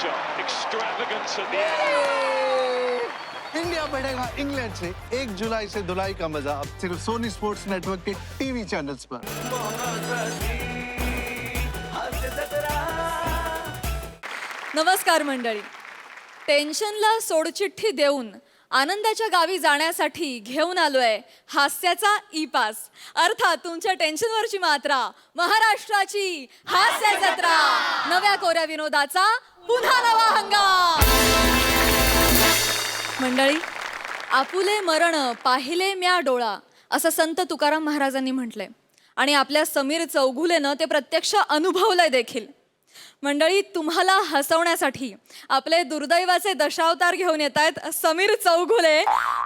shot. Extravagance at the end. India बढ़ेगा England से 1 जुलाई से धुलाई का मजा अब सिर्फ सोनी स्पोर्ट्स नेटवर्क के टीवी चैनल्स पर। नमस्कार मंडळी. टेन्शनला सोडचिठ्ठी देऊन आनंदाच्या गावी जाण्यासाठी घेऊन आलोय हास्याचा ई पास, अर्थात तुमच्या टेन्शनवरची मात्रा, महाराष्ट्राची हास्य जत्रा, नव्या कोऱ्या विनोदाचा पुन्हा नवा हंगाम. मंडळी, आपुले मरण पाहिले म्या डोळा असं संत तुकाराम महाराजांनी म्हटलंय आणि आपल्या समीर चौघुलेनं ते प्रत्यक्ष अनुभवलंय देखील. मंडळी, तुम्हाला हसवण्यासाठी आपले दुर्दैवाचे दशावतार घेऊन येत आहेत समीर चौघुले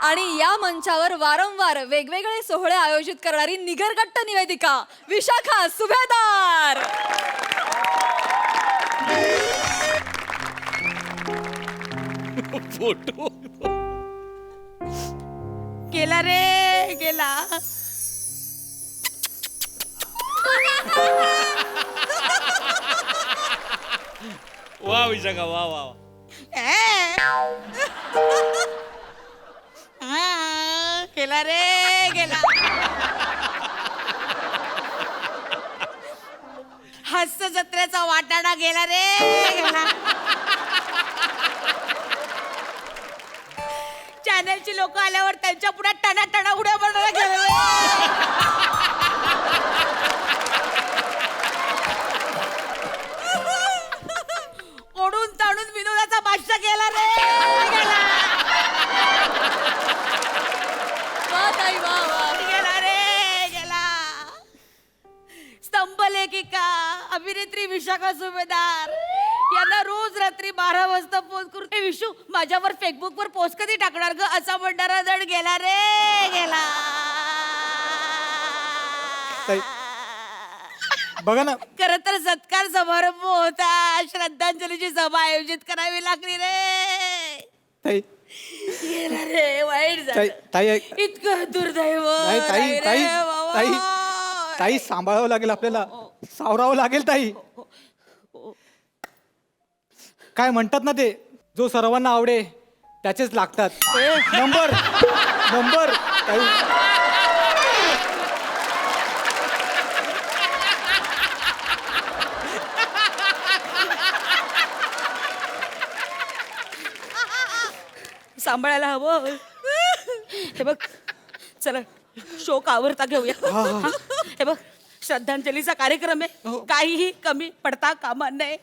आणि या मंचावर वारंवार वेगवेगळे सोहळे आयोजित करणारी निगरगट्ट निवेदिका विशाखा सुभेदार. फोटो गेला रे गेला. वा विशाखा वा वा. गेला रे गेला. हास्य जत्रेचा वाटाणा गेला रे गेला. चॅनलची लोक आल्यावर त्यांच्या पुढे टणा टणा उड्या मारायला गेले. ओढून ताणून विनोदाचा बादशाह गेला रे गेला. वा ताई, वा वा. गेला रे गेला. स्तंभ लेखिका अभिनेत्री विशाखा सुभेदार यांना रोज रात्री 12 वाजता फोन करून "ए विशू, माझ्यावर फेसबुकवर पोस्ट कधी टाकणार ग" असा म्हणणारा जण गेला रे गेला. बघा ना, खरं तर सत्कार समारंभ होता, श्रद्धांजलीची सभा आयोजित करावी लागली रे. ताई गेला रे, वाईट ताई झालं. ताई इतकं दुर्दैव. नाही, ताई नाही रे ताई बाबा. ताई ताई सांभाळावं लागेल आपल्याला, सावरावं लागेल ताई. काय म्हणतात ना ते, जो सर्वांना आवडे त्याचेच लागतात. नंबर नंबर ताई. सांभाळायला हवं. हे बघ, चला शोक आवरता घेऊया. हा? हे बघ, श्रद्धांजलीचा कार्यक्रम आहे, काहीही कमी पडता कामा नये.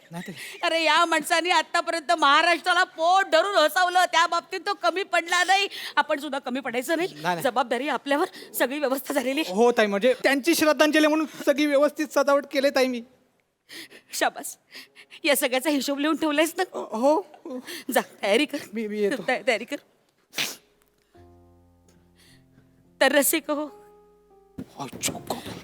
अरे या माणसाने आतापर्यंत महाराष्ट्राला पोट धरून हसवलं, त्या बाबतीत तो कमी पडला नाही. आपण सुद्धा कमी पडायचं नाही. जबाबदारी आपल्यावर, सगळी व्यवस्था झालेली. हो ताई, म्हणजे त्यांची श्रद्धांजली म्हणून सगळी व्यवस्थित सजावट केली ताई मी. शाबास. या सगळ्याचा हिशोब लिहून ठेवलायस ना? हो जा तयारी कर. मी येतो. तयारी कर. तर रसिक हो,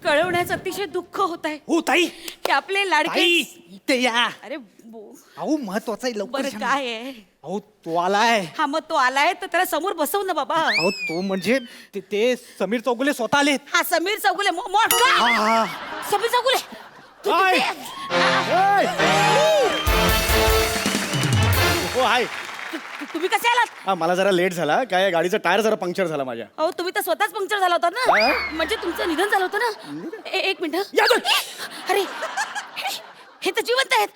कळवण्याचं अतिशय दुःख होत आहे हो ताई. की आपले लाडके. इथे या. अरे अहो महत्वाचं आहे, लवकर बरं सांगा. काय आहे? अहो तो आलाय. हा मग तो आलाय तर त्याला समोर बसव ना बाबा. अहो तो म्हणजे ते समीर चौगुले स्वतः आलेत. हा समीर चौगुले. हा. समीर चौगुले तू हाय. तिथे- हो हाय. तुम्ही कसे आलात? हा, मला जरा लेट झाला, काय गाडीचा टायर जरा पंक्चर झाला माझ्या. अहो तुम्ही तर स्वतःच पंक्चर झाला होता ना. म्हणजे तुमचं निधन झालं होतं ना. एक मिनिट. अरे हे तर जिवंत आहेत.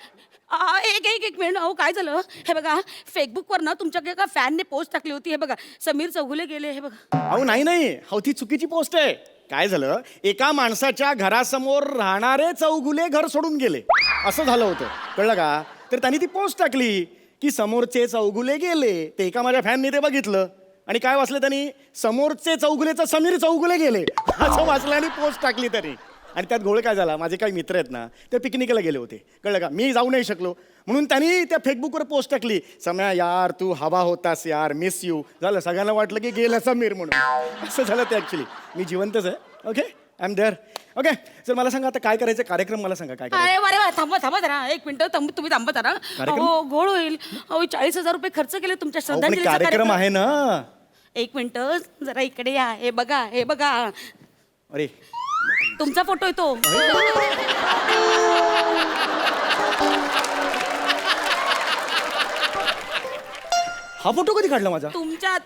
एक मिनिट. अहो काय झालं? हे बघा, फेसबुकवर ना तुमच्या एका फॅनने पोस्ट टाकली होती. हे बघा, समीर चौगुले गेले. हे बघा. अहो नाही, हो ती चुकीची पोस्ट आहे. काय झालं, एका माणसाच्या घरासमोर राहणारे चौगुले घर सोडून गेले असं झालं होतं, कळलं का? तर त्यांनी ती पोस्ट टाकली की समोरचे चौगुले गेले. ते एका माझ्या फॅनने ते बघितलं आणि काय वाचलं त्यांनी, समोरचे चौगुलेचं समीर चौगुले गेले असं वाचलं आणि पोस्ट टाकली त्यांनी. आणि त्यात घोळ काय झाला, माझे काही मित्र आहेत ना, ते पिकनिकला गेले होते, कळलं का? मी जाऊ नाही शकलो म्हणून त्यांनी त्या फेसबुकवर पोस्ट टाकली, सम्या यार तू हवा होतास यार, मिस यू. झालं, सगळ्यांना वाटलं की गेला समीर म्हणून. असं झालं ते. ॲक्च्युली मी जिवंतच आहे. Okay, I am there. Okay, sir मला सांगा आता काय करायचं, कार्यक्रम मला सांगा काय करायचं. अरे थांबा जरा, एक मिनिट. तुम्ही थांबा जरा. अहो घोळ होईल. अहो 40,000 रुपये खर्च केले तुमच्या अहो, पण श्रद्धांजलीचा कार्यक्रम आहे ना. एक मिनिट जरा इकडे या. हे बघा. अरे तुमचा फोटो येतो. हा फोटो कधी काढला माझा?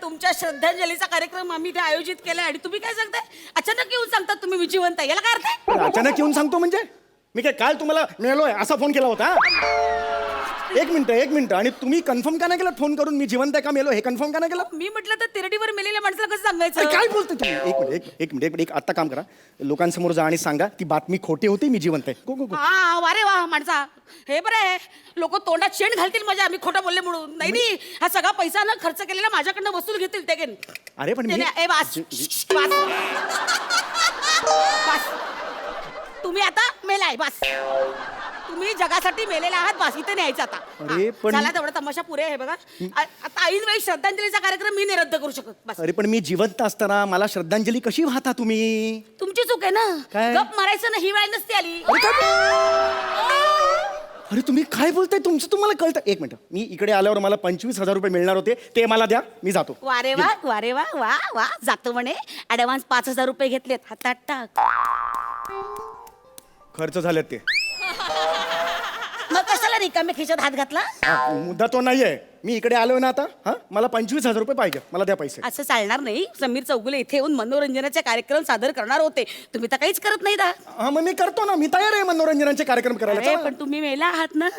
तुमच्या श्रद्धांजलीचा कार्यक्रम आम्ही इथे आयोजित केलाय आणि तुम्ही काय सांगताय? अचानक येऊन सांगतात तुम्ही मी जिवंत आहे. याला काय अर्थ आहे? अरे अचानक येऊन सांगतो म्हणजे मी काय काल तुम्हाला मिळालोय असा फोन केला होता? एक मिनिट आणि तुम्ही कन्फर्म का नाही केलं फोन करून मी जिवंत आहे का मेलो हे कन्फर्म का नाही केलं? मी म्हटलं तर तिरडीवर मेलेल्या माणसाला कसं अरे सांगायचं? काय बोलते तुम्ही? एक मिनिट आता काम करा, लोकांसमोर जा आणि सांगा ती बातमी खोटी होती, मी जिवंत आहे. गो. हा वारे वा माणसा, हे बरं आहे. लोक तोंडात शेण घालतील माझ्या आम्ही खोटं बोलले म्हणून. नाही हा सगळा पैसा ना खर्च केलेला माझ्याकडनं वसूल घेतील ते घेन. अरे पण मी- ए बास बास. तुम्ही आता मेलाय बास. तुम्ही जगासाठी मेलेले आहात बास. इथे न्यायचं आता. अरे पण- झाला तेवढा तमाशा पुरे आहे बघा. आता ऐन वेळी श्रद्धांजलीचा कार्यक्रम मी नाही रद्द करू शकत. बस अरे पण मी जिवंत असताना मला श्रद्धांजली कशी वाहता तुम्ही? तुमची चूक आहे ना. काय? गप मारायचं ना, ही वेळ नसती आली. अरे तुम्ही काय बोलताय? तुमचं तुम्हाला कळतं? एक मिनिट, मी इकडे आल्यावर मला 25,000 रुपये मिळणार होते, ते मला द्या, मी जातो. वारे वा वा वा जातो म्हणे. ऍडव्हान्स 5,000 रुपये घेतलेत, हातात टाक. खर्च झालेत ते. मग कशाला रिकाम्या खिशात हात घातला? मुद्दा तो नाहीये. मी इकडे आलोय ना आता, हा मला 25,000 रुपये पाहिजे, मला द्या पैसे. असं चालणार नाही. समीर चौगुले इथे येऊन मनोरंजनाचे कार्यक्रम सादर करणार होते. तुम्ही तर काहीच करत नाही दा. हा मग मी करतो ना, मी तयार आहे मनोरंजनाचे कार्यक्रम करायला. अरे चला. पण तुम्ही मेला आहात ना.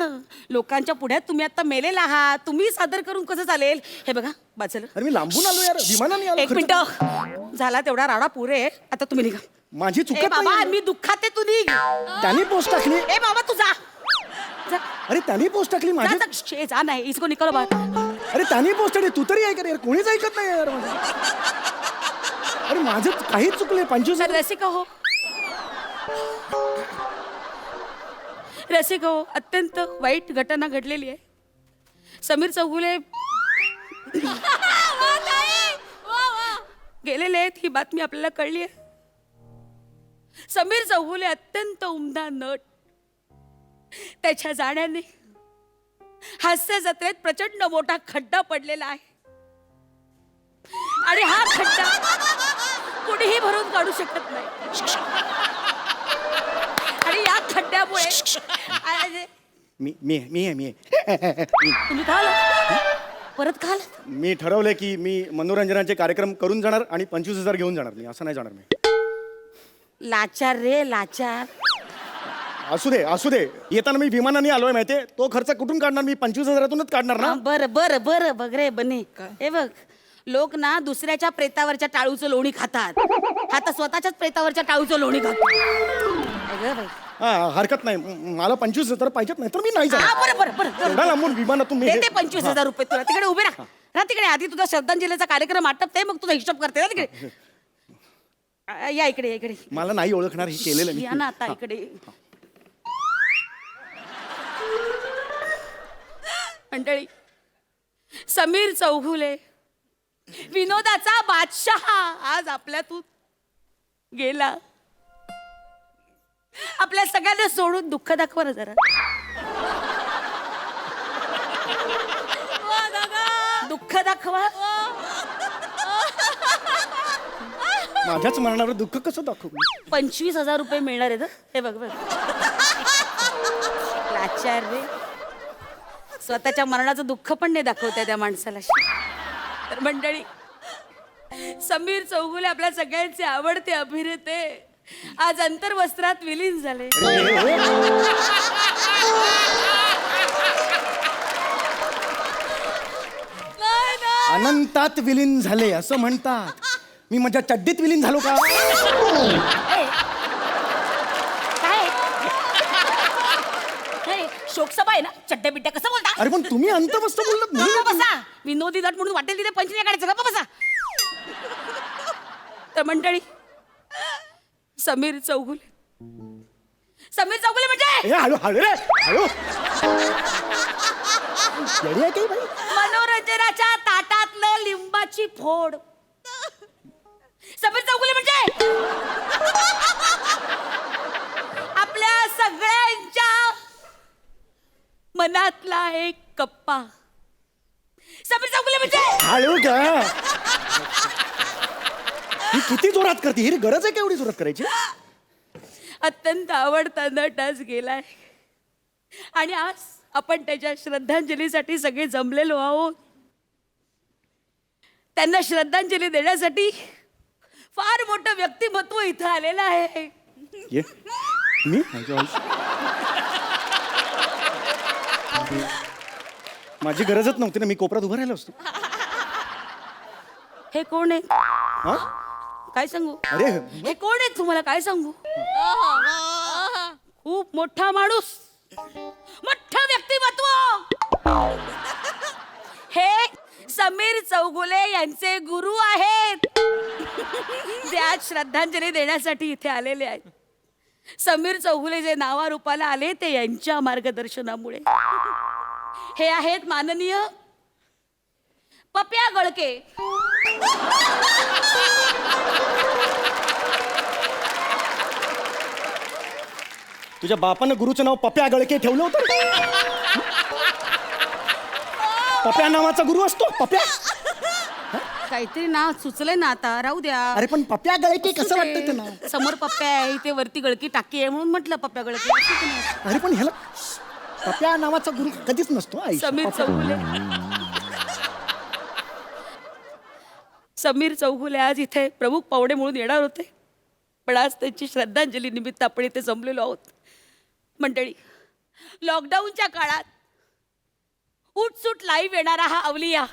लोकांच्या पुढ्यात तुम्ही आता मेलेला आहात. तुम्ही सादर करून कसं चालेल? हे बघा बाजूला. अरे मी लांबून आलो यार, विमानाने आलो. एक खर्च- मिनिट झाला तेवढा राडा पुरे. आता तुम्ही निघा. माझी ए चुकत बाबा नाही. मी दुःखात आहे, तू निघ. त्यांनी पोस्ट टाकली. ए बाबा तू जा. जा. अरे त्यांनी पोस्ट टाकली माझी. जा, जा. शे, जा नाही इसको निकलो बाहर. अरे त्यांनी पोस्ट टाकली, तू तरी ऐकत यार, कोणीच ऐकत नाही यार माझं. अरे माझं काहीच चुकले. 25,000 रसिका हो, रसिका हो, अत्यंत वाईट घटना घडलेली आहे. समीर चौगुले गेलेले आहेत ही बातमी आपल्याला कळली आहे. समीर चौगुले अत्यंत उमदा नट. त्याच्या जाण्याने हास्य जत्रेत प्रचंड मोठा खड्डा पडलेला आहे आणि हा खड्डा कुणीही भरून काढू शकत नाही. आणि या खड्ड्यामुळे मी मी मी आहे, मी तुम्ही खाल परत खाल. मी ठरवलंय की मी मनोरंजनाचे कार्यक्रम करून जाणार आणि 25,000 घेऊन जाणार. मी असं नाही जाणार. मी लाचार रे लाचार. असू दे येताना मी विमानाने आलोय माहितीये, तो खर्च कुठून काढणार? मी 25,000तूनच काढणार ना. बरं बघ रे बने. हे बघ लोक ना दुसऱ्याच्या प्रेतावरच्या टाळूचं लोणी खातात. आता स्वतःच्याच प्रेतावरच्या टाळूचं लोणी खातो. अगं बाई. हा हरकत नाही, मला 25,000 पाहिजेत, नाही तर मी नाही जाणार. बरं एवढा लांबून विमानातून मी देते 25,000 रुपये तुला. तिकडे उभे राहा ना. तिकडे आधी तुझा श्रद्धांजलीचा कार्यक्रम आटपते मग तुझा हिशोब करते ना तिकडे. या इकडे या इकडे. मला नाही ओळखणार हे केलेलं मी. या ना आता इकडे. मंडळी, समीर चौगुले विनोदाचा बादशाह आज आपल्यातून गेला. आपल्या सगळ्यांना सोडून दुःख दाखवा ना जरा. दुःख दाखवा. माझ्याच मरणावर दुःख कसं दाखवू? 25,000 रुपये मिळणार आहेत. हे बघ लाचार रे. स्वतःच्या मरणाचं दुःख पण नाही दाखवताय त्या माणसाला. तर मंडळी, समीर चौगुले आपल्या सगळ्यांचे आवडते अभिनेते आज अंतर्वस्त्रात विलीन झाले. अनंतात विलीन झाले असं म्हणतात. मी माझ्या चड्डीत विलीन झालो का? काय शोकसभा आहे ना, चड्ड्या बिड्ड्या कसं बोलता? अरे पण तुम्ही अंतवस्त बोलत गप्प नाही. बसा. विनोदी नट म्हणून वाटेल तिथे पंच नाही काढायचं. गप्प बसा. तर मंडळी, समीर चौगुले म्हणजे ए, हळू हळू रे हळू. येडी आहे काही बाई? मनोरंजनाच्या ताटातलं लिंबाची फोड. समीर चौगुले म्हणजे आपल्या सगळ्यांच्या मनातला एक कप्पा. समीर चौगुले म्हणजे हळू का? ही किती जोरात करते? ही गरज आहे का एवढी जोरात करायची? अत्यंत आवडता नट आज गेलाय आणि आज आपण त्याच्या श्रद्धांजलीसाठी सगळे जमलेलो आहोत. त्यांना श्रद्धांजली देण्यासाठी फार मोठं व्यक्तिमत्व इथं आलेलं आहे. ये मी माझी गरजच नव्हती ना, मी कोपऱ्यात उभा राहिलो असतो. हे कोण आहे? हा? काय सांगू? अरे हे कोण आहे तुम्हाला काय सांगू? खूप मोठा माणूस, मोठं व्यक्तिमत्व. हे समीर चौगुले यांचे गुरु आहेत. ते आज श्रद्धांजली देण्यासाठी इथे आलेले आहेत. समीर चौगुले जे नावारूपाला आले ते यांच्या मार्गदर्शनामुळे. हे आहेत माननीय पप्या गळके. तुझ्या बापानं गुरुचं नाव पप्या गळके ठेवलं होतं. पप्या नावाचा गुरु असतो पप्या. काहीतरी नाव सुचलंय ना, आता राहू द्या. अरे पण पप्या गळके कसं वाटतं ते नाव? समोर पप्प्या आहे, इथे वरती गळकी टाकी आहे म्हणून म्हटलं पप्प्या गळकी. अरे पण ह्याला पप्या नावाचा गुरु कधीच नसतो आई. समीर चौगुले. समीर चौगुले आज इथे प्रमुख पाहुणे म्हणून येणार होते, पण आज त्यांची श्रद्धांजली निमित्त आपण इथे जमलेलो आहोत. मंडळी, लॉकडाऊनच्या काळात उठसूट लाईव्ह येणारा हा अवलिया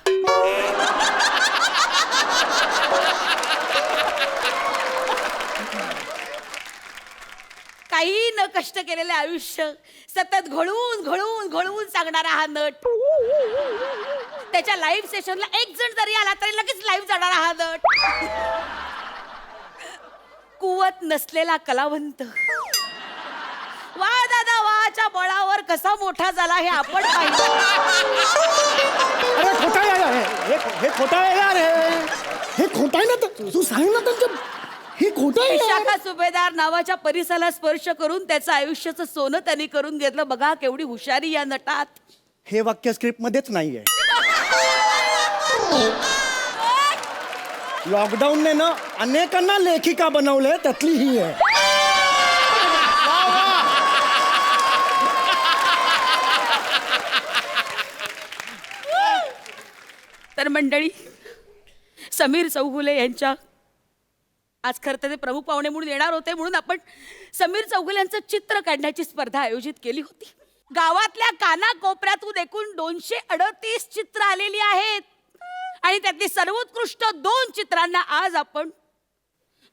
काही न कष्ट केलेले आयुष्य सतत घळून घळून घळून सांगणारा हा नट, त्याच्या लाईव्ह सेशनला एक जण जरी आला तरी लगेच लाईव्ह जाणारा हा नट, कुवत नसलेला कलावंत. वा दादा वाच्या बळावर कसा मोठा झाला हे आपण पाहिलं. अरे खोटा आहे यार, हे खोटा आहे यार, हे खोटा आहे ना. तू सांग ना त्यांचं, हे खोटं आहे यार. विशाखा सुभेदार नावाच्या परिसराला स्पर्श करून त्याचं आयुष्याचं सोनं त्यांनी करून घेतलं. बघा केवढी हुशारी या नटात. हे वाक्य स्क्रिप्ट मध्येच नाहीये. लॉकडाऊनने ना अनेकांना लेखिका बनवले, त्यातली ही आहे. तर मंडळी, समीर चौगुले यांच्या आज खरं तर ते प्रमुख पाहुणे म्हणून येणार होते, म्हणून आपण समीर चौगुले यांचं चित्र काढण्याची स्पर्धा आयोजित केली होती. गावातल्या कानाकोपऱ्यातून एकूण 238 चित्र आलेली आहेत आणि त्यातली सर्वोत्कृष्ट 2 चित्रांना आज आपण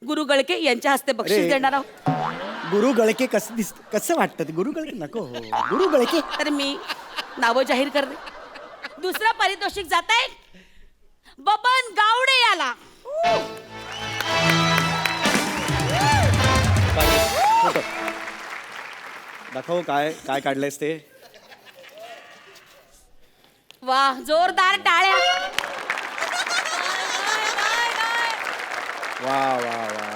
गुरु गळके यांच्या हस्ते बक्षीस देणार आहोत. गुरु गळके कसं वाटतं? गुरु गळके नको हो. गुरु गळके. तर मी नावं जाहीर करते. दुसरं पारितोषिक जात आहे बबन गावडे याला. फोटो दाखव, काय काय काढलंयस ते. वा, जोरदार टाळ्या. वा वा वा,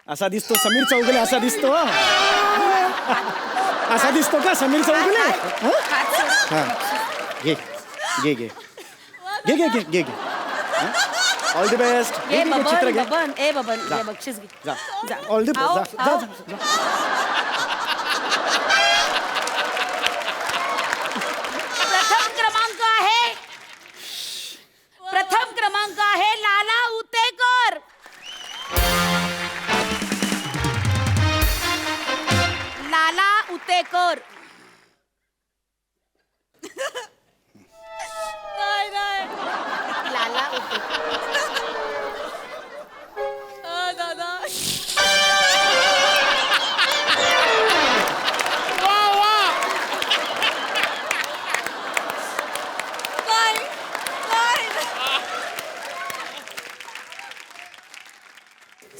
असा दिसतो समीर चौगुले, असा दिसतो. असा दिसतो का समीर चौगुले? हा, घे घे घे घे घे घे घे घे. All the best. ए चित्र बबन, घे. बबन, ए बबन, ये बक्षीस घे. जा. जा. ऑल द आओ, बेस्ट. आओ. प्रथम क्रमांक आहे लाला उतेकर. लाला उतेकर. लाला उतेकर. दादा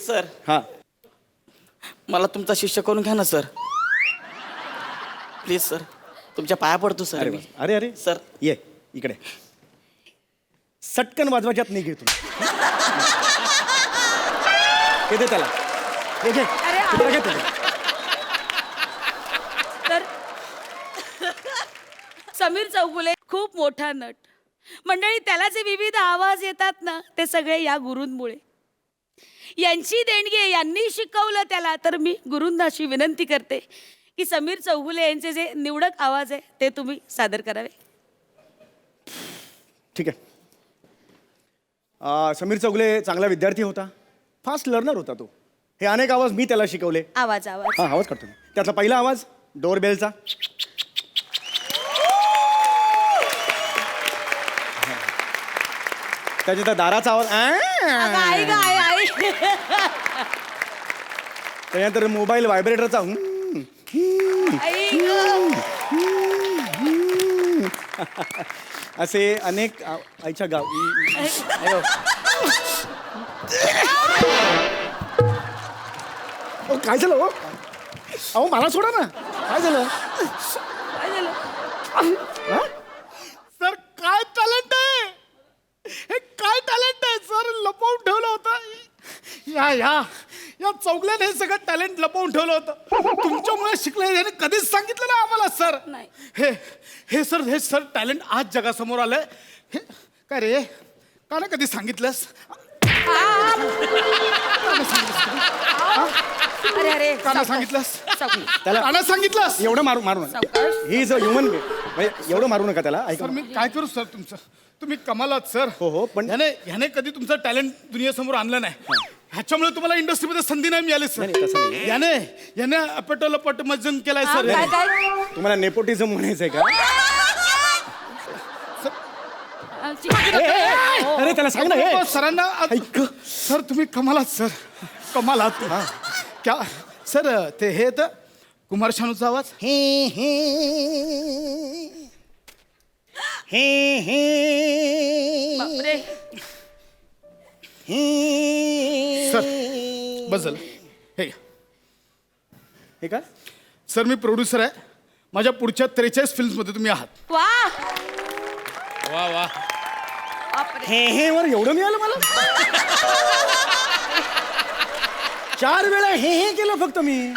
सर, हा, मला तुमचा शिष्य करून घ्या ना सर. प्लीज सर, तुमच्या पाया पडतो सर अरे मी. वा. अरे अरे सर, ये इकडे. सटकन वाजवायच्यात नाही घे तुम्ही. हे दे त्याला. हे घे. अरे, चित्र घे तुझं. तर समीर चौगुले खूप मोठा नट. मंडळी, त्याला जे विविध आवाज येतात ना, ते सगळे या गुरूंमुळे. यांची देणगी आहे, यांनी शिकवलं त्याला. तर मी गुरूंना अशी विनंती करते की समीर चौगुले यांचे जे निवडक आवाज आहे ते तुम्ही सादर करावे. ठीक आहे. समीर चौगुले चांगला विद्यार्थी होता, फास्ट लर्नर होता तो. हे अनेक आवाज मी त्याला शिकवले. आवाज हा आवाज करतो मी. त्यातला पहिला आवाज डोरबेलचा. त्याच्या त्या दाराचा आवाज आई ग आई त्याच्यानंतर मोबाईल व्हायब्रेटरचा आई ग. असे अनेक आईच्या गाव काय झालं हो? अहो मला सोडा ना. काय झालं काय झालं? सर? काय टॅलेंट आहे हे? काय टॅलेंट आहे सर? लपवून ठेवलं होतं या चौगल्याने हे सगळं टॅलेंट लपवून ठेवलं होतं. तुमच्यामुळे शिकलं. याने कधीच सांगितलं ना आम्हाला सर. नाही. हे सर टॅलेंट आज जगासमोर आलंय. हे काय रे? का ना कधी सांगितलंस? अरे अरे का ना सांगितलंस? सावकाश. त्याला का ना सांगितलंस? एवढं मारू नका. सावकाश. ही इज अ ह्युमन एवढं मारू नका त्याला. ऐका सर मी काय करू सर तुमचं? तुम्ही कमालात सर. हो, पण- ह्याने कधी तुमचं टॅलेंट दुनियेसमोर आणलं नाही. ह्याच्यामुळे तुम्हाला इंडस्ट्रीमध्ये संधी नाही मिळाली सर. नाही, तसं नाही. याने अपटोलपट मज्जन केलाय हा, सर. काय याने. काय तुम्हाला नेपोटिझम म्हणायचंय का? हो. अरे त्याला सांग ना हे. हो, सरांना ऐक. सर तुम्ही कमालात सर. कमालात. क्या सर ते हे तर कुमार शानूचा आवाज. बापरे. सर बस झालं. हे घ्या. हे का? सर मी प्रोड्युसर आहे. माझ्या पुढच्या 43 फिल्म्समध्ये तुम्ही आहात. वा वा वा. बापरे. हे वर एवढं मिळालं मला. 4 वेळा हे केलं फक्त मी.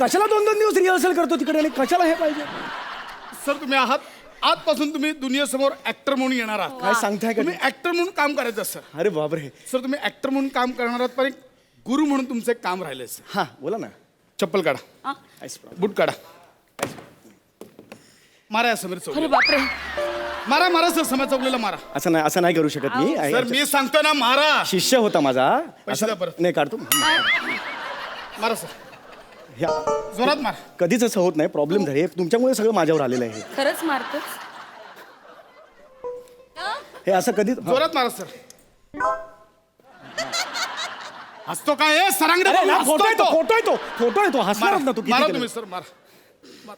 कशाला 2-2 दिवस रिहर्सल करतो तिकडे आणि कशाला हे पाहिजे? सर तुम्ही आहात. आजपासून तुम्ही दुनियेसमोर ऍक्टर म्हणून येणार आहात. काय सांगताय का? तुम्ही ऍक्टर म्हणून काम करायचं सर. अरे बापरे. सर तुम्ही ऍक्टर म्हणून काम करणार आहात, पण एक गुरु म्हणून तुमचं एक काम राहिलंय सर. हा बोला ना. चप्पल काढा. हा? बूट काढा. मारा या समीर चौगले. अरे बापरे. मारा सर. समीर चौगलेला मारा. असं नाही करू शकत मी. सर मी सांगतो ना मारा. शिष्य होता माझा. पैसे द्या परत. नाही काढतो. मारा सर. ह्या जोरात मारा. कधीच असं होत नाही. प्रॉब्लेम झाले तुमच्यामुळे सगळं माझ्यावर आलेलं आहे. खरंच मारतोस? हे असं कधीच जोरात मारा सर. हसतो काय हे? सरांगडे अरे, बघून ना, हसतोय फोटो आहे तो हसणार मारा ना तू किती मारा केलं. तुम्ही सर. मारा.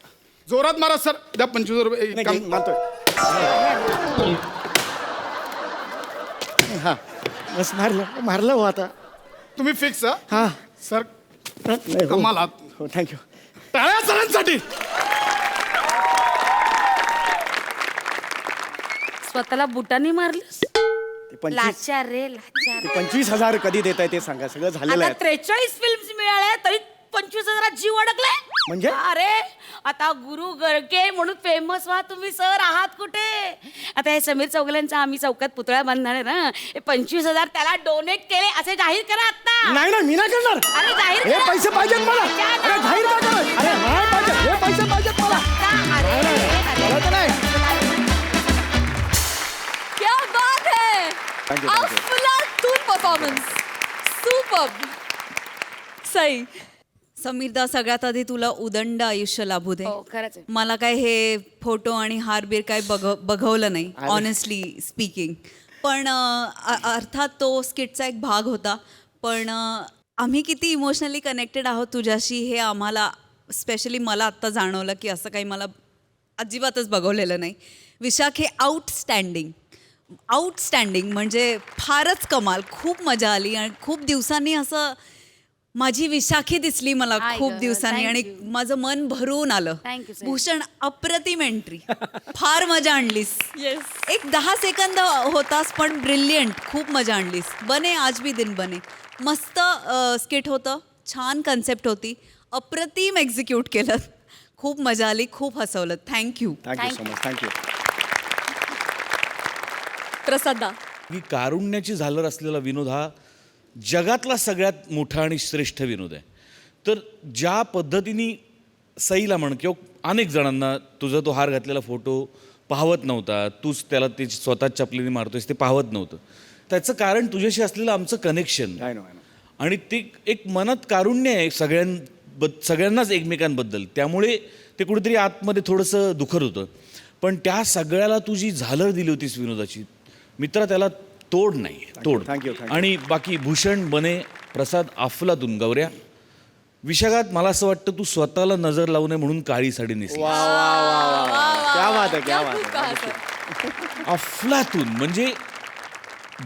जोरात मारा सर. द्या 25,000 रुपये. नाही, काम- काही मानतोय. हा बस मारलं हो आता. तुम्ही फिक्स हा सर. नाही, हो. कमाल आहात. हो थँक्यू. टाळ्या सरांसाठी. स्वतःला बुटाने मारलंस? ते 25 लाचार रे लाचार. 25,000 कधी देताय ते सांगा. सगळं झालेलं आता आहे. 43 फिल्म्स मिळाल्या तरी 25,000 जीव अडकलाय. म्हणजे? अरे आता गुरु गरके म्हणून फेमस व्हा तुम्ही. सर आहात कुठे? आता हे समीर चौगल्यांचा आम्ही चौकात पुतळा बांधणार आहे ना. हे 25,000 त्याला डोनेट केले असे जाहीर करा आता. नाही मी नाही करणार. अरे जाहीर हे करा. पैसे पाहिजेत मला. त्याच्या अरे जाहीर का नावावर. करा? अरे नाही पाहिजे. हे पैसे पाहिजेत मला. अरे करायचं नाही. क्या बात है. Thank you, thank you. अफलातून परफॉर्मन्स. सुपर. सई. समीरदा सगळ्यात आधी तुला उदंड आयुष्य लाभू दे. हो, खरंच आहे. मला काय हे फोटो आणि हारबीर काय बघवलं नाही ऑनेस्टली स्पीकिंग. पण अर्थात तो स्किटचा एक भाग होता. पण आम्ही किती इमोशनली कनेक्टेड आहोत तुझ्याशी हे आम्हाला स्पेशली मला आत्ता जाणवलं की असं काही मला अजिबातच बघवलेलं नाही. विशाख हे आउटस्टँडिंग म्हणजे फारच कमाल. खूप मजा आली आणि खूप दिवसांनी असं माझी विशाखी दिसली मला आई खूप गं, दिवसांनी thank आणि you. माझं मन भरून आलं. Thank you, sir. भूषण अप्रतिम एंट्री. फार मजा आणलीस. एक 10 सेकंद होतास पण ब्रिलियंट. खूप मजा आणलीस. बने आज भी दिन बने. मस्त स्किट होतं. छान कन्सेप्ट होती. अप्रतिम एक्झिक्यूट केलं. खूप मजा आली. खूप हसवलं. Thank you. Thank you so much. Thank you. प्रसादा. ही कारुण्याची झालर असलेला विनोद हा जगातला सगळ्यात मोठा आणि श्रेष्ठ विनोद आहे. तर ज्या पद्धतीने सईला म्हण किंवा अनेक जणांना तुझा तो हार घातलेला फोटो पाहवत नव्हता, तूच त्याला ते स्वतः चपलीने मारतोयस ते पाहवत नव्हतं. त्याचं कारण तुझ्याशी असलेलं आमचं कनेक्शन आणि ते एक मनात कारुण्य आहे सगळ्यांनाच एकमेकांबद्दल. त्यामुळे ते कुठेतरी आतमध्ये थोडंसं दुखत होतं. पण त्या सगळ्याला तू जी झालर दिली होतीस विनोदाची, मित्रा, त्याला तोड नाही, तोड. थँक्यू. आणि बाकी भूषण, बने, प्रसाद, अफलातून, गौऱ्या, विशाखात मला असं वाटतं तू स्वतःला नजर लावू नये म्हणून काळी साडी नेसली. क्या बात आहे, क्या बात खूप आहे. कहा सर. अफलातून म्हणजे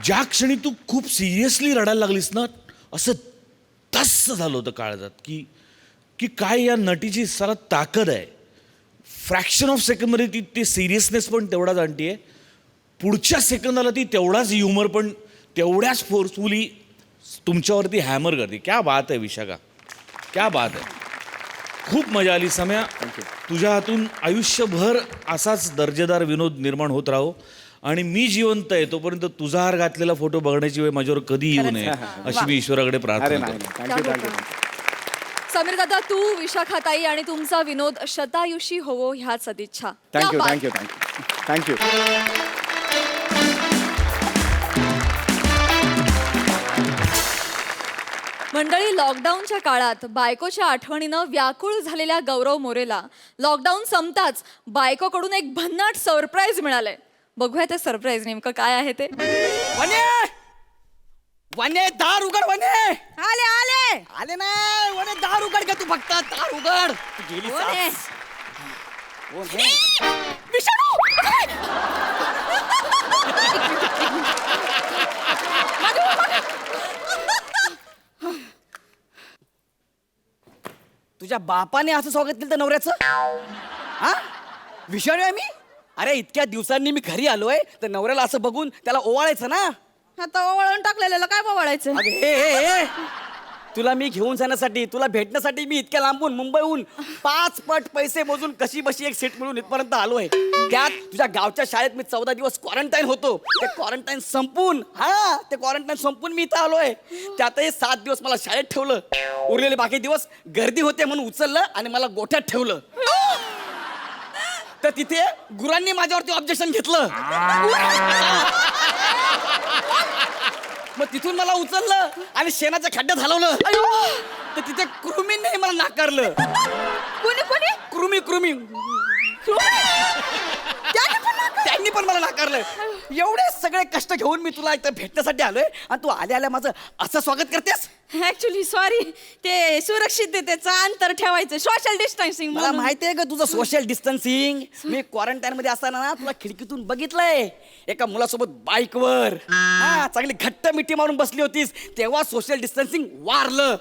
ज्या क्षणी तू खूप सिरियसली रडायला लागलीस ना, असं तस्स झालं होतं काळजात की काय या नटीची सारा ताकद आहे. फ्रॅक्शन ऑफ सेकंडमध्ये ती ते सिरियसनेस पण तेवढाच आणते, पुढच्या सेकंदाला ती तेवढाच ह्युमर पण तेवढ्याच फोर्सफुली तुमच्यावरती हॅमर करते. क्या बात आहे विशाखा, क्या बात आहे. खूप मजा आली सम्या. तुझ्या हातून आयुष्यभर असाच दर्जेदार विनोद निर्माण होत राहो आणि मी जिवंत आहे तोपर्यंत तुझा हार घातलेला फोटो बघण्याची वेळ माझ्यावर कधी येऊ नये अशी मी ईश्वराकडे अरे प्रार्थना नाही, करतो. थँक्यू. समीर दादा, तू, विशाखाताई आणि तुमचा विनोद शतायुषी होवो ह्या सदिच्छा. थँक्यू क्या थँक्यू थँक्यू थँक्यू. मंडळी, लॉकडाऊनच्या काळात बायकोच्या आठवणीनं व्याकुळ झालेल्या गौरव मोरेला लॉकडाऊन संपताच बायकोकडून एक भन्नाट सरप्राईज मिळालंय. बघूया ते सरप्राईज नेमकं काय आहे ते. वने वने दार उघड. वने आले आले आले नाही. वने दार उघड का तू, फक्त दार उघड. तू गेली वने. सास. वने. तुझ्या बापाने असं स्वागत केलं तर नवऱ्याचं? हा, विषाणू आहे मी? अरे इतक्या दिवसांनी मी घरी आलोय तर नवऱ्याला असं बघून त्याला ओवाळायचं ना. आता ओवाळून टाकलेलं काय ओवाळायचं? अगं, हे तुला मी घेऊन जाण्यासाठी, तुला भेटण्यासाठी मी इतक्या लांबून मुंबईहून 5 पट पैसे मोजून कशी बशी एक सीट मिळून इथपर्यंत आलोय. त्यात तुझ्या गावच्या शाळेत मी 14 दिवस क्वारंटाईन होतो. ते क्वारंटाईन संपून मी इथं आलोय. त्यातही 7 दिवस मला शाळेत ठेवलं. उरलेले बाकी दिवस गर्दी होते म्हणून उचललं आणि मला गोठ्यात ठेवलं. तर तिथे गुरांनी माझ्यावरती ऑब्जेक्शन घेतलं. मग तिथून मला उचललं आणि शेणाच्या खड्ड्यात हलवलं. तर तिथे कृमींनी मला नाकारलं. कोणी कोणी कृमी त्यांनी पण मला नाकारलं. एवढे सगळे कष्ट घेऊन मी तुला इथं भेटण्यासाठी आलोय आणि तू आल्या माझं असं स्वागत करतेस? ऍक्च्युली सॉरी, ते सुरक्षिततेचं अंतर ठेवायचं, सोशल डिस्टन्सिंग. मला माहितीये का तुझं सोशल डिस्टन्सिंग. मी क्वारंटाईन मध्ये असताना ना तुला खिडकीतून बघितलंय एका मुलासोबत बाईकवर. हा, चांगली घट्ट मिठी मारून बसली होतीस तेव्हा सोशल डिस्टन्सिंग वारलं.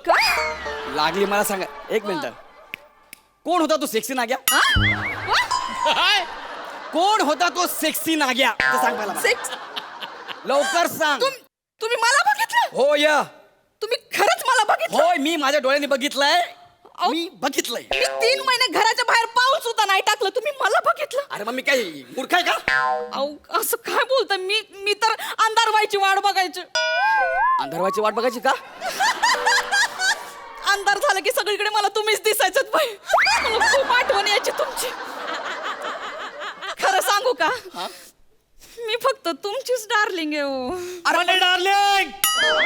लागली मला सांगा. एक मिनिट, कोण होता तो सेक्सी नाग्या? कोण होता तो सेक्सी नाग्या? ते सांग मला. लवकर सांग. तुम्ही मला बघितलं? हो या. तुम्ही खरंच मला बघितलं? होय, मी माझ्या डोळ्यांनी बघितलंय. मी बघितलंय. मी 3 महिने घराच्या बाहेर पाऊल सुद्धा नाही टाकलं, तुम्ही मला बघितलं? अरे मग मी काय मूर्ख आहे का? अहो, असं काय बोलता? मी तर अंधार व्हायची वाट बघायची. अंधारवाची वाट बघायची का? अंधार झालं की सगळीकडे मला तुम्हीच दिसायचं बाई. मला खूप आठवण यायची तुमची. खरं सांगू का, मी फक्त तुमचीच डार्लिंग आहे. वने डार्लिंग,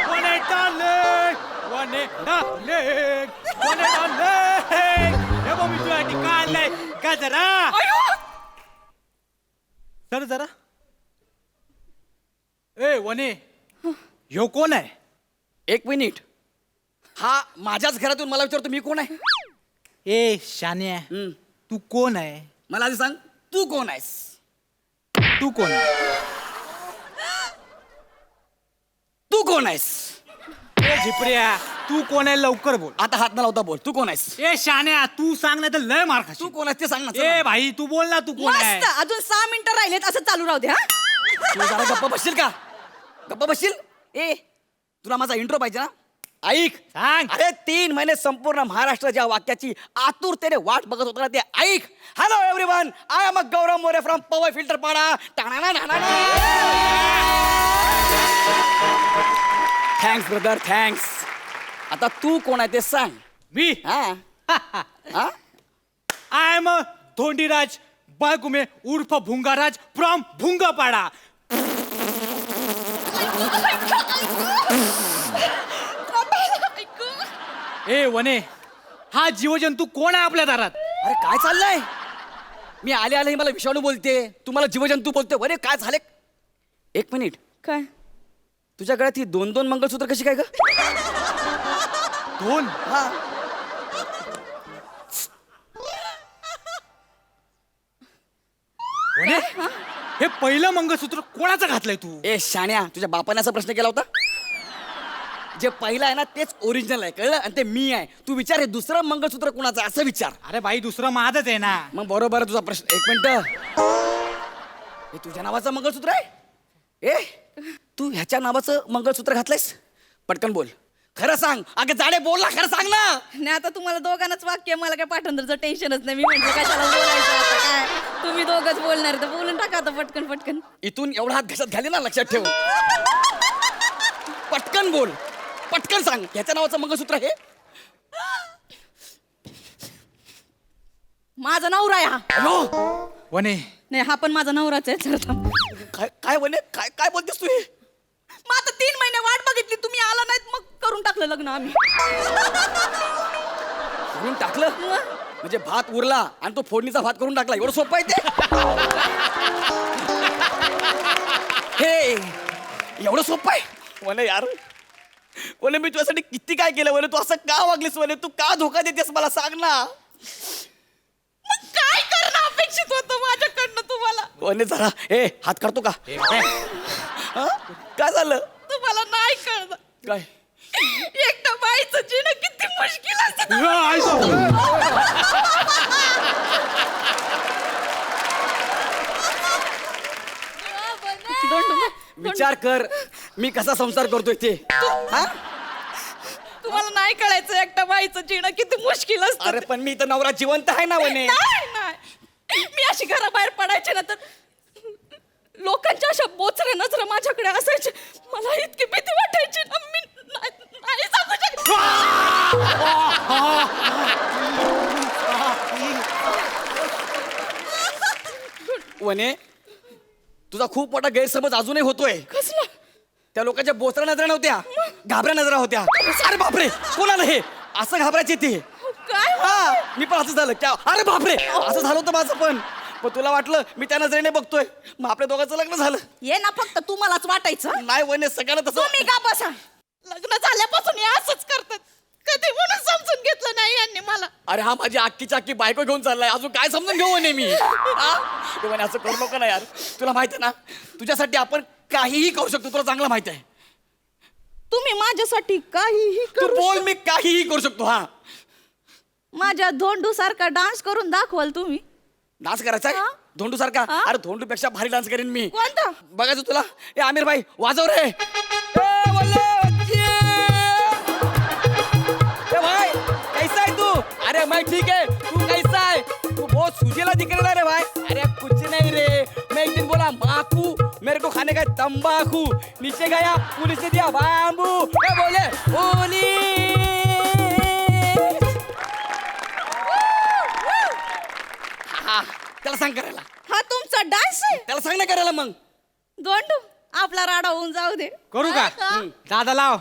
वने डार्लिंग, वने डार्लिंग, वने डार्लिंग. हे बघ मी तुझ्यासाठी काय आणलंय का जरा. सर जरा. ए वने, ह्यो कोण आहे? एक मिनिट, हा माझ्याच घरातून मला विचारतो मी कोण आहे? ए शान्या, तू कोण आहे? मला आधी सांग, तू कोण आहेस? तू कोण आहे? तू कोण आहेस? ए झिपऱ्या, तू कोण आहे लवकर बोल. आता हात न लावता बोल, तू कोण आहेस? ए शान्या, तू सांग नाही तर लय मार खाशील. तू कोण आहेस ते सांग ना. ए भाई, तू बोल ना, तू कोण आहे? मस्त, अजून 6 मिनिटं राहिलेत, असं चालू राहू दे. हा, तू जरा गप्प बसशील का? गप्प बसशील? ए, तुला माझा इंट्रो पाहिजे ना? ऐक. सांग. अरे 3 महिने संपूर्ण महाराष्ट्र ज्या वाक्याची आतुरतेने वाट बघत होता ना ते ऐक. Hello everyone, I am Gaurav More from Powai filter Pada. Thanks brother, thanks. आता तू कोण आहे ते सांग. मी हा आय एम धोंडीराज बाळगुमे उर्फ भुंगाराज फ्रॉम भुंगापाडा. ए वने, हा जीवजंतू कोण आहे आपल्या दारात? अरे काय चाललंय? मी आले आले मला विषाणू बोलते, तुम्हाला जीवजंतू बोलते. अरे काय झाले? एक मिनिट, काय तुझ्या गळ्यात ही 2-2 मंगळसूत्र कशी काय ग? 2? हा. वने, हे पहिलं मंगळसूत्र कोणाचं घातलंय तू? ए शाण्या, तुझ्या बापाने असा प्रश्न केला होता? जे पहिलं आहे ना तेच ओरिजिनल आहे, कळलं? आणि ते मी आहे. तू विचार, हे दुसरं मंगळसूत्र कोणाचं आहे असं विचार. अरे बाई, दुसरं माझच आहे ना. मग बरोबर आहे तुझा प्रश्न. एक मिनिट, हे तुझ्या नावाचं मंगळसूत्र आहे? ए, तू ह्याच्या नावाचं मंगळसूत्र घातलंयस? पटकन बोल, खरं सांग. अगं जाडे, बोल ना, खरं सांग ना. नाही आता तुम्हाला दोघांनाच वाक्य, मला काय पाठांतरचं टेन्शनच नाही. मी म्हटलं कशाला बोलायचं आता, काय तुम्ही दोघंच बोलणार तर बोलून टाका आता पटकन पटकन. इथून एवढा हात घशात घाले ना, लक्षात ठेव. पटकन बोल, पटकन सांग, ह्याच्या नावाचं मंगळसूत्र हे? माझा नवरा आहे हा. हॅलो, वने, नाही हा पण माझा नवराच आहे. चल थांब. काय काय वने, काय काय बोलतेस तू हे? मग आता 3 महिने वाट बघितली, तुम्ही आला नाहीत, मग करून टाकलं लग्न आम्ही. करून टाकलं म्हणजे भात उरला आणि तो फोडणीचा भात करून टाकला, एवढं सोपं आहे ते? हे एवढं सोपं आहे? वने यार, वने मी तुझ्यासाठी किती काय केलं वने, तू असं का वागलीस वने? तू का धोका देतेस मला, सांग ना. मग काय करणं अपेक्षित होतं माझ्याकडनं तुम्हाला? वने जरा, ए हात काढतो का? हा? काय झालं? तुम्हाला नाही कळलं काय? एकट्या बाईचं जीणं किती मुश्किल असतं. विचार कर, मी कसा संसार करतोय ते. हा? तुम्हाला नाही कळायचं एकट्या बाईचं जीणं किती मुश्किल असतं. अरे पण मी तर नवरा जिवंत आहे ना वने. नाही, मी अशी घराबाहेर पडायचे ना तर लोकांच्या अशा बोचऱ्या नजरा माझ्याकडे असायचे. मला इतकी भीती वाटायची ना, मी नाही सांगू शकत. वने, तुझा खूप मोठा गैरसमज अजूनही होतोय. कसलं? त्या लोकांच्या बोचऱ्या नजरा नव्हत्या, घाबऱ्या नजरा होत्या. अरे बापरे, कोणाला हे असं घाबरायचे ते? काय? हा, मी पण असं झालं क्या? अरे बापरे, असं झालं होतं माझं पण. पण तुला वाटलं मी त्या नजरेने बघतोय, मग आपल्या दोघांचं लग्न झालं. ये ना, फक्त तुम्हालाच वाटायचं. नाही वने, सगळ्यांना तसं. तुम्ही का बसा? लग्न झाल्यापासून हे असंच करतात. कधी म्हणून समजून घेतलं नाही यांनी मला. अरे हा माझी अख्खीची अख्खी बायको घेऊन चाललाय, अजून काय समजून घेऊ वने मी? हा? ते वने असं करू नको ना यार. तुला माहिती आहे ना, तुझ्यासाठी आपण काहीही करू शकतो, तुला चांगलं माहिती आहे. तुम्ही माझ्यासाठी काहीही तू करू बोल, मी काहीही करू शकतो. हा, माझ्या धोंडू सारखा डान्स करून दाखवाल तुम्ही? डान्स करायचा आहे? हा? धोंडू सारखा? हा? अरे धोंडू पेक्षा भारी डान्स करेन मी. कोणता? बघायचं तुला? ए आमिर भाई, वाजव रे. ए बोले बच्चे. ए भाई, कैसा है तू? अरे मैं ठीक है, तू कैसा है? तू बहुत सुजीला दिख रहा है रे भाई. अरे कुछ नहीं रे, मैं एक दिन बोला माकू, मेरे को खाने का तंबाकू, नीचे गया पुलिस ने दिया बाम्बू. ए बोले पुलिस. हा, त्याला सांग करायला. हा तुमचा डान्स आहे? त्याला सांग ना करायला मग. धोंडू आपला राडा होऊन जाऊ दे. करू का? दादा लाव.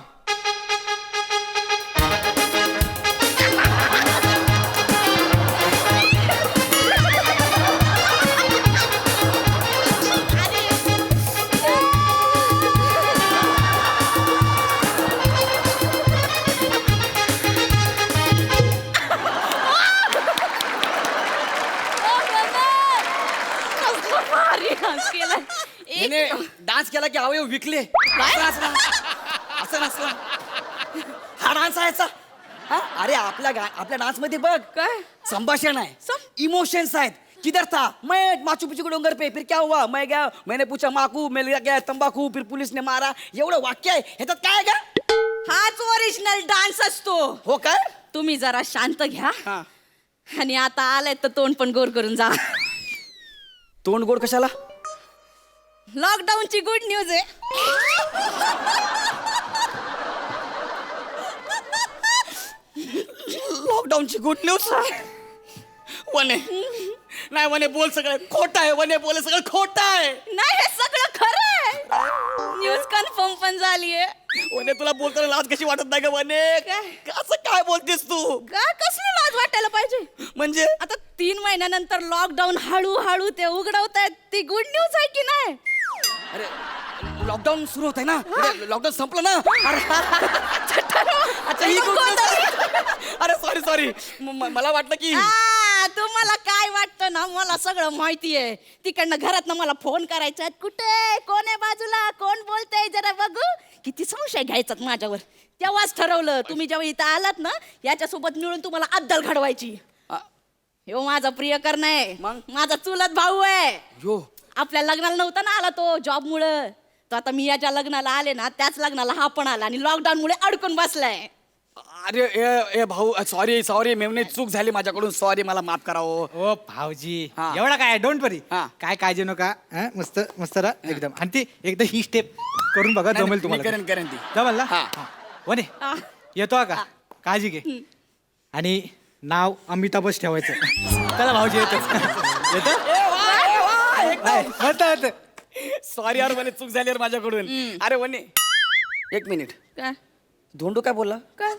कसलं भारी डान्स केलाय. याने डान्स केला की अवयव विकले. असं नसला. हा डान्स आहे याचा. हा? अरे आपल्या डान्स मध्ये बघ काय? संभाषण आहे, इमोशन्स आहेत. किधर था मैं, माचू पिचू के डोंगर पे, फिर क्या हुआ, मैं गया, मैंने पूछा माकू, मैं ले गया तंबाकू, फिर पुलिस ने मारा. एवढं वाक्य आहे, ह्याच्यात काय आहे का? हाच ओरिजिनल डान्स असतो. हो काय? तुम्ही जरा शांत घ्या हा. आणि आता आलाय तर तोंड पण गोर करून जा. तोंड गोड कशाला? लॉकडाऊनची गुड न्यूज आहे. लॉकडाऊनची गुड न्यूज. वने नाही वने बोल सगळं खोटं आहे, वने बोल सगळं खोटं आहे. नाही हे सगळं खरं आहे. न्यूज कन्फर्म पण झालीये. वने तुला बोलताना लाज कशी वाटत नाही का वने? असं काय बोलतेस तू? का कसली लाज वाटायला पाहिजे? म्हणजे आता 3 महिन्यानंतर लॉकडाऊन हळूहळू ते उघडवतायत, ती गुड न्यूज आहे की नाही? अरे लॉकडाऊन सुरू होत आहे ना, लॉकडाऊन संपलं ना. अच्छा ही good news आहे. अरे सॉरी मला वाटलं की तुम्हाला काय वाटतं ना, मला सगळं माहिती आहे. तिकडनं घरात मला फोन करायचा, कुठे कोण आहे बाजूला, कोण बोलतंय जरा बघू. किती संशय घ्यायचात माझ्यावर. तेव्हाच ठरवलं तुम्ही जेव्हा इथं आलात ना, याच्यासोबत मिळून तुम्हाला अद्दल घडवायची. ह्यो माझा प्रियकर नाही, मग? माझा चुलत भाऊ आहे. यो आपल्या लग्नाला नव्हता ना आला तो जॉबमुळं. तो आता मी याच्या लग्नाला आले ना, त्याच लग्नाला हा पण आला आणि लॉकडाऊन मुळे अडकून बसलाय. अरे ए भाऊ सॉरी मेवणे चूक झाली माझ्याकडून, सॉरी मला माफ करा हो. ओ भाऊजी हा. एवढा काय डोंट वरी. हा. काय काळजी नका. मस्त मस्त राहा एकदम. आणि ती एकदा ही स्टेप करून बघा, जमेल मी तुम्हाला. करेन ती. जमेल ना? हा. वने येतो का? काळजी घे. आणि नाव अमिताभच ठेवायचं. चला भाऊजी येतो. येतो येतं. सॉरी यार वने चूक झाली यार माझ्याकडून. अरे वने 1 मिनिट. काय धोंडू काय बोलला? काय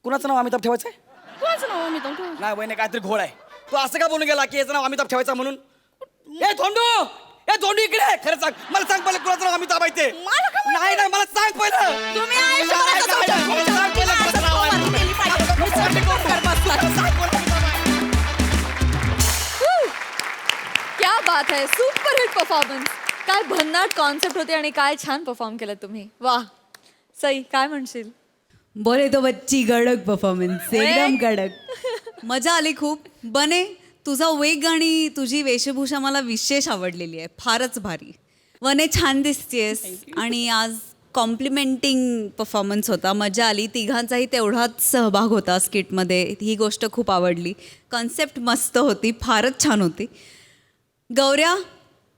कुणाचं नाव अमिताभ ठेवायचंय? कोणाचं नाव मी तो नाही वहिने काहीतरी घोळ आहे. तू असं का बोलून गेला की याचं नाव अमिताभ ठेवायचं म्हणून? ए धोंडू इकडे खरं सांग, मला सांग पहिलं कुणाचं नाव अमिताभ आहे ते. मला का माहिती? नाही मला सांग पहिलं. तुम्ही आयुष्यभराचं नाही, तुमच्या- नाही, तुमच्या सांग पहिलं असं कुणाचं नाव आहे. फवारणी केली पाहिजे. मी स्वतः कर बसला. क्या बात आहे, सुपर हिट परफॉर्मन्स. काय भन्नाट कॉन्सेप्ट होते आणि काय छान परफॉर्म केलं तुम्ही. वाह. सई काय म्हणशील? बोले तो बच्ची गडक परफॉर्मन्स, एकदम गडक. मजा आली खूप. बने तुझा वेग आणि तुझी वेशभूषा मला विशेष आवडलेली आहे, फारच भारी. वने छान दिसतेस आणि आज कॉम्प्लिमेंटिंग परफॉर्मन्स होता, मजा आली. तिघांचाही तेवढाच सहभाग होता स्किटमध्ये, ही गोष्ट खूप आवडली. कॉन्सेप्ट मस्त होती, फारच छान होती. गौऱ्या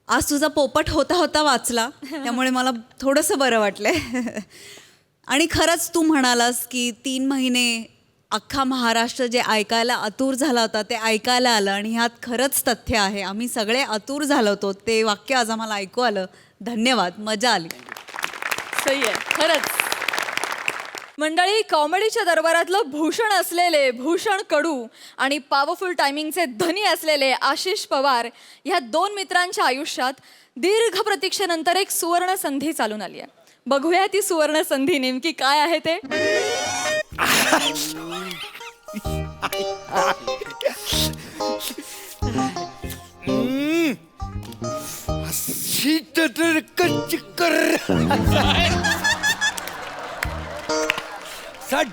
आज तुझा पोपट होता होता वाचला, त्यामुळे मला थोडंसं बरं वाटलंय. आणि खरंच तू म्हणालास की 3 महिने अख्खा महाराष्ट्र जे ऐकायला आतुर झाला होता ते ऐकायला आलं, आणि ह्यात खरंच तथ्य आहे. आम्ही सगळे आतुर झालो होतो, ते वाक्य आज आम्हाला ऐकू आलं. धन्यवाद, मजा आली. सही आहे खरंच. मंडळी, कॉमेडीच्या दरबारातलं भूषण असलेले भूषण कडू आणि पॉवरफुल टायमिंगचे धनी असलेले आशिष पवार ह्या 2 मित्रांच्या आयुष्यात दीर्घ प्रतीक्षेनंतर एक सुवर्ण संधी चालून आली आहे. बघूया ती सुवर्ण संधी नेमकी काय आहे ते.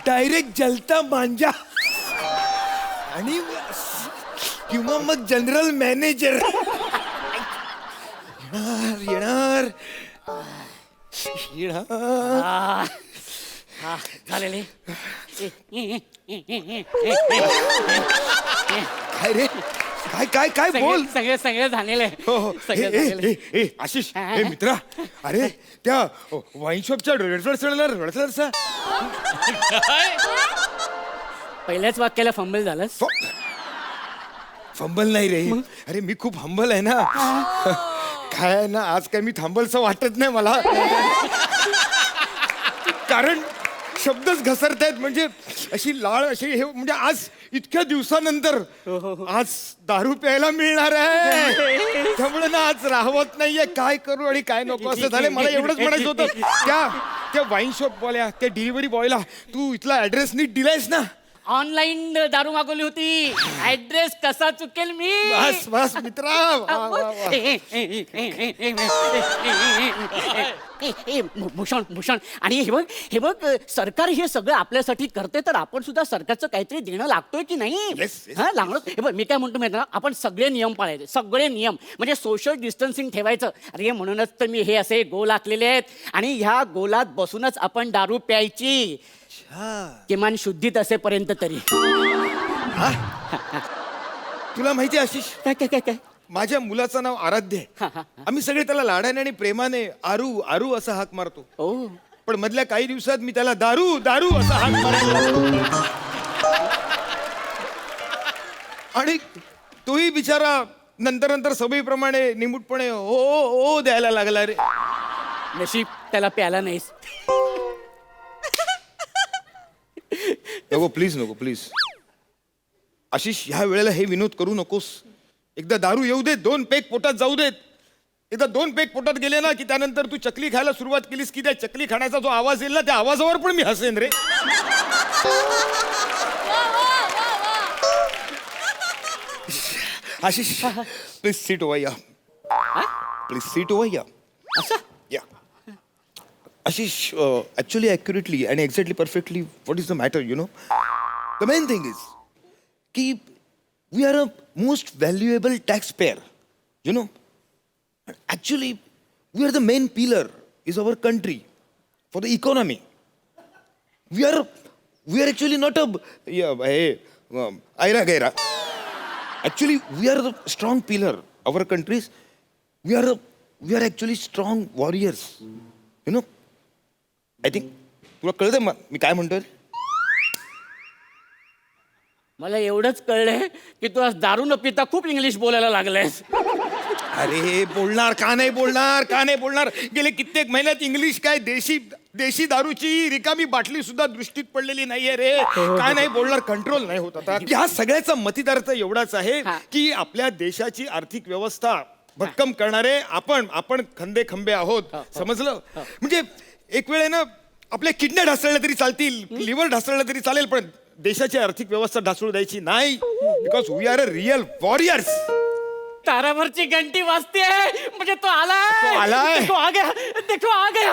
डायरेक्ट जलता मांजा आणि किंवा मग जनरल मॅनेजर येणार. झालेले काय रे? काय काय काय बोल. सगळे झालेले. आशिष हे मित्रा, अरे त्या वाईन शॉपच्या रडसर पहिल्याच वाक्याला फंबल झालंस. फंबल नाही रे. अरे मी खूप हंबल आहे ना. काय आहे ना, आज काय मी थांबलचं वाटत नाही मला. कारण शब्दच घसरतायत, म्हणजे अशी लाळ अशी हे, म्हणजे आज इतक्या दिवसानंतर आज दारू प्यायला मिळणार आहे. त्यामुळे ना आज राहवत नाहीये, काय करू आणि काय नको असं झालं. मला एवढंच म्हणायचं होतं, त्या वाईन शॉप बॉयला, त्या डिलिव्हरी बॉयला तू इथला ऍड्रेस नीट दिलायस ना? ऑनलाईन दारू मागवली होती, ऍड्रेस कसा चुकेल मी. बस बस मित्रा. भूषण आणि हे बघ सरकार हे सगळं आपल्यासाठी करते, तर आपण सुद्धा सरकारचं काहीतरी देणं लागतोय की नाही. हा लागलो. हे बघ मी काय म्हणतो माहिती ना, आपण सगळे नियम पाळायचे, सगळे नियम म्हणजे सोशल डिस्टन्सिंग ठेवायचं. अरे म्हणूनच तर मी हे असे गोल आखलेले आहेत, आणि ह्या गोलात बसूनच आपण दारू प्यायची, किमान शुद्धीत असेपर्यंत तरी. तुला माहिती आशिष, काय माझ्या मुलाचं नाव आराध्य आहे. आम्ही सगळे त्याला लाडाने आणि प्रेमाने आरू आरू असा हाक मारतो. पण मधल्या काही दिवसात मी त्याला दारू दारू असा हाक मारतो. आणि तोही बिचारा नंतर नंतर सवयीप्रमाणे निमूटपणे ओ द्यायला लागला रे. नशीब त्याला प्याला नाहीस. नको प्लीज, नको प्लीज. आशिष, ह्या वेळेला हे विनोद करू नकोस. एकदा दारू येऊ देत, 2 पेग पोटात जाऊ देत. एकदा 2 पेग पोटात गेले ना की त्यानंतर तू चकली खायला सुरुवात केलीस की त्या चकली खाण्याचा जो आवाज येईल ना त्या आवाजावर पण मी हसेन रे. आशिष, प्लीज सीट ओव्हर या. प्लीज सीट ओव्हर या. या. आशिष, ॲक्च्युली ॲक्युरेटली आणि exactly perfectly what is the matter, you know. The main thing is की we are a most valuable tax payer, you know. Actually, we are the main pillar is our country for the economy. We are actually not a aira gaira. Actually, we are the strong pillar. Our countries, we are actually strong warriors. You know. I think तुला कळतंय मी काय म्हणतोय? मला एवढंच कळलंय की तू आज दारू न पिता खूप इंग्लिश बोलायला लागलायस. अरे बोलणार का नाही बोलणार, का नाही बोलणार. गेले कित्येक महिन्यात इंग्लिश काय देशी दारूची रिकामी बाटली सुद्धा दृष्टीत पडलेली नाहीये रे. काय नाही बोलणार, कंट्रोल नाही होत आता. ह्या सगळ्याचा मतितार्थ एवढाच आहे की आपल्या देशाची आर्थिक व्यवस्था भक्कम करणारे आपण खंदे खंबे आहोत. समजलं. म्हणजे एक वेळे ना आपल्या किडन्या ढासळल्या तरी चालतील, लिव्हर ढासळलं तरी चालेल, पण देशाची आर्थिक व्यवस्था ढासळू द्यायची नाही. Because we are a real warriors. तारावरची घंटी वाजते म्हणजे तो आलाय. तो आ गया, देखो आ गया.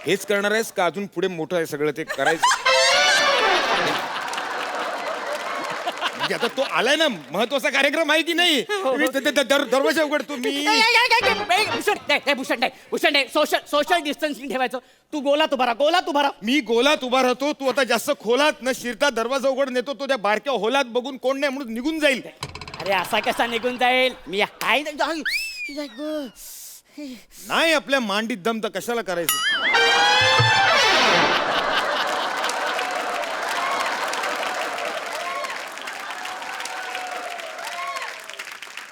हेच करणार आहेस का अजून पुढे मोठं आहे सगळं ते करायचं? म्हणजे आता तो आलाय ना, महत्वाचा कार्यक्रम आहे की नाही. दरवाजा उघडतो मी. भूषण सोशल डिस्टन्सिंग ठेवायचं. तू गोलात उभा राहा. मी गोलात उभा राहतो, तू आता जास्त खोलात न शिरता दरवाजा उघड नेतो. तो त्या बारक्या होलात बघून कोण नाही म्हणून निघून जाईल. अरे असा कसा निघून जाईल? मी काय नाही आपल्या मांडीत दम तर कशाला करायचं.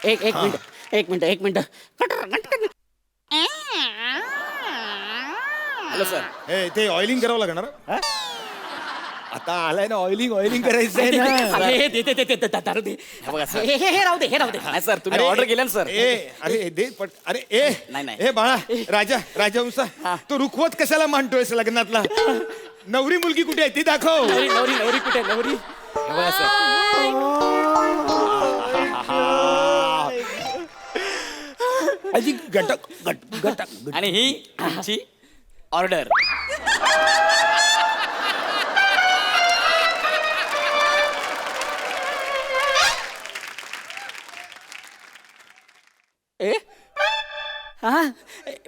एक मिनिट. Hello sir. हे ते ऑइलिंग करावं लागणार. आता आलाय ना ऑइलिंग करायचं आहे ना. हे राहू दे. सर तुम्ही ऑर्डर केलं ना सर. अरे दे पट. अरे नाही. हे बाळा राजहंसा, तो रुखवत कशाला मांडतोयस लग्नातला? नवरी मुलगी कुठे आहे ती दाखव. नवरी कुठे? नवरी गटक आणि ही आमची ऑर्डर.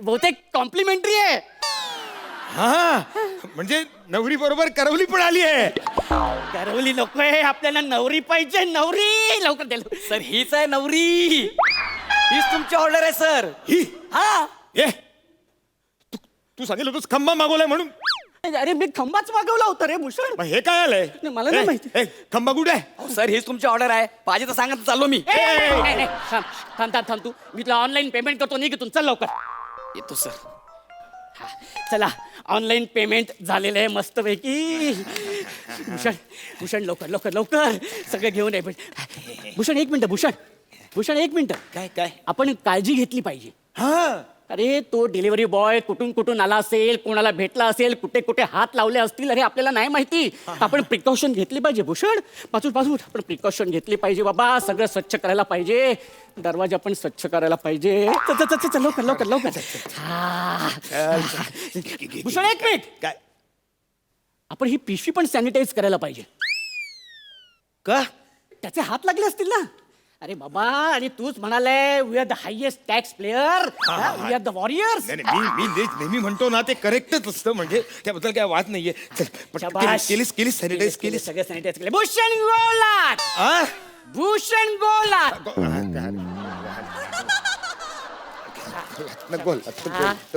बहुतेक कॉम्प्लिमेंटरी आहे. हा म्हणजे नवरी बरोबर करवली पण आली आहे. करवली नकोय आपल्याला, नवरी पाहिजे. नवरी लवकर द्या सर. हीच आहे नवरी. हीच तुमची ऑर्डर आहे सर. ही हा ये तू सांगितलं होतंस खंबा मागवलाय म्हणून. अरे मी खंबाच मागवला होता रे भूषण. मग हे काय आलंय? मला नाही माहिती. खंबा कुठे आहे? सर हीच तुमची ऑर्डर आहे. पाहिजे तर सांगत चाललो मी. थांब तू. मी तुला ऑनलाईन पेमेंट करतो. नाही की चल लवकर येतो सर. चला ऑनलाईन पेमेंट झालेलं आहे मस्तपैकी. भूषण लवकर सगळं घेऊन ये. भूषण एक मिनिट. काय आपण काळजी घेतली पाहिजे. हा अरे तो डिलिव्हरी बॉय कुठून आला असेल, कोणाला भेटला असेल, कुठे हात लावले असतील, अरे आपल्याला नाही माहिती. आपण प्रिकॉशन घेतली पाहिजे भूषण. पाचून आपण प्रिकॉशन घेतली पाहिजे बाबा. सगळं स्वच्छ करायला पाहिजे. दरवाजा पण स्वच्छ करायला पाहिजे. लवकर. भूषण एक मिनिट. काय? आपण ही पिशवी पण सॅनिटाईज करायला पाहिजे. का? त्याचे हात लागले असतील ना. अरे बाबा, आणि तूच म्हणाले we are the highest tax player, we are the warriors. मी नेहमी म्हणतो ना ते करेक्टच असतं. म्हणजे त्याबद्दल काय वाद नाहीये. केलीस सॅनिटाईज केली. सगळं सॅनिटाईज केले. भूषण गोलात.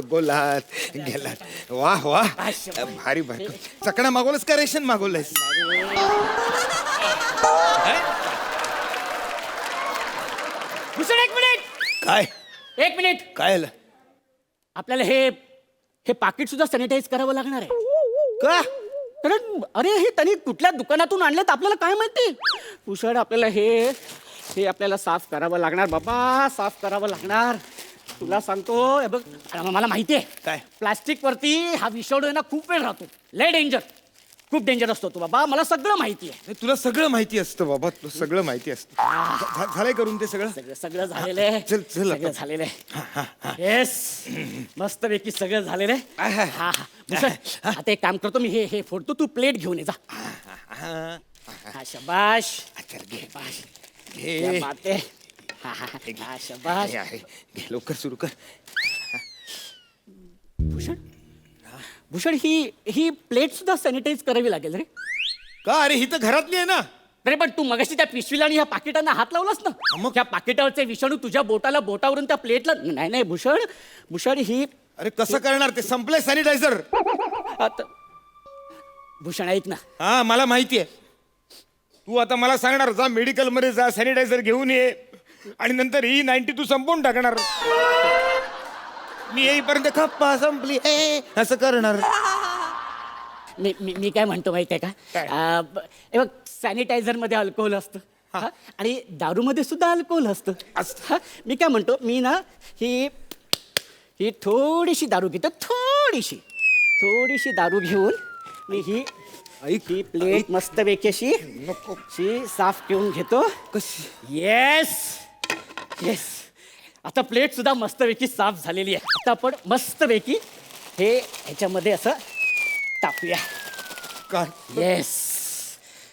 गोलात गेलात. वा वा भारी भारी. चकणा मागवलंस का रेशन मागवलंस? भूषण एक मिनिट, काय एक मिनिट. काय आलं? आपल्याला हे पाकिट सुद्धा सॅनिटाईज करावं लागणार आहे. का? कारण अरे हे त्यांनी कुठल्या दुकानातून आणलं तर आपल्याला काय माहिती. भूषण आपल्याला हे आपल्याला साफ करावं लागणार बाबा, साफ करावं लागणार. तुला सांगतो हे बघ, मला माहिती आहे काय? प्लास्टिक वरती हा विषाणू आहे ना खूप वेळ राहतो. लय डेंजर, खूप डेंजर असतो तो बाबा, मला सगळं माहिती आहे. नाही, तुला सगळं माहिती असतं बाबा, तुला सगळं माहिती असतं. झालंय करून ते सगळं? सगळं झालेलं आहे. चल चल सगळं झालेलं आहे. येस, मस्त पैकी सगळं झालेलं आहे. हा हा भूषण, आता एक काम करतो मी, हे फोडतो, तू प्लेट घेऊन ये जा. हा शबाश, शबाश. क्या बात आहे. हा हा हा शबाश. घे लवकर सुरू कर. भूषण, भूषण ही प्लेट सुद्धा सॅनिटाईज करावी लागेल रे. का? अरे ही तर घरातली आहे ना. अरे पण तू मगाशी त्या पिशवीला आणि ह्या पाकिटांना हात लावलास ना, मग त्या पाकिटावरचे विषाणू तुझ्या बोटावरून त्या प्लेटला. नाही भूषण, भूषण ही. अरे कसं करणार ते? संपले सॅनिटायझर. आता भूषण ऐक ना. हा मला माहिती आहे. तू आता मला सांगणार जा मेडिकल मध्ये जा, सॅनिटायझर घेऊन ये, आणि नंतर ही 90 तू संपवून टाकणार. मी येईपर्यंत खप्पा संपली असं करणार. मी काय म्हणतो माहिती आहे का, हे बघ सॅनिटायझर मध्ये अल्कोहोल असतं हा, आणि दारूमध्ये सुद्धा अल्कोहोल असतं. हा, मी काय म्हणतो, मी ना ही थोडीशी दारू घेतो, थोडीशी दारू घेऊन मी ही प्लेट मस्त पैकी अशी साफ करून घेतो. येस येस, आता प्लेट सुद्धा मस्तपैकी साफ झालेली आहे. आता आपण मस्तपैकी हे ह्याच्यामध्ये असं टाकूया. काय? येस,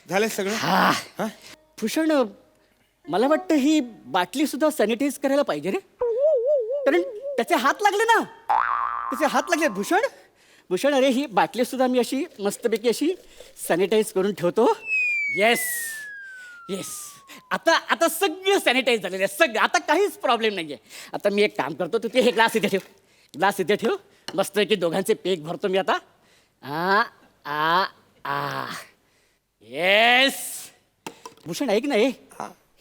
झालं सगळं? हा. भूषण, मला वाटतं ही बाटली सुद्धा सॅनिटाईज करायला पाहिजे रे, कारण त्याचे हात लागले ना, त्याचे हात लागले. भूषण अरे ही बाटली सुद्धा मी अशी मस्तपैकी अशी सॅनिटाईज करून ठेवतो. येस येस, आता सगळं सॅनिटाईज झालेलं आहे, सगळं. आता काहीच प्रॉब्लेम नाही आहे. आता मी एक काम करतो, तू ते हे ग्लास इथे ठेव, मस्तपैकी दोघांचे पेक भरतो मी आता. येस. भूषण ऐक ना,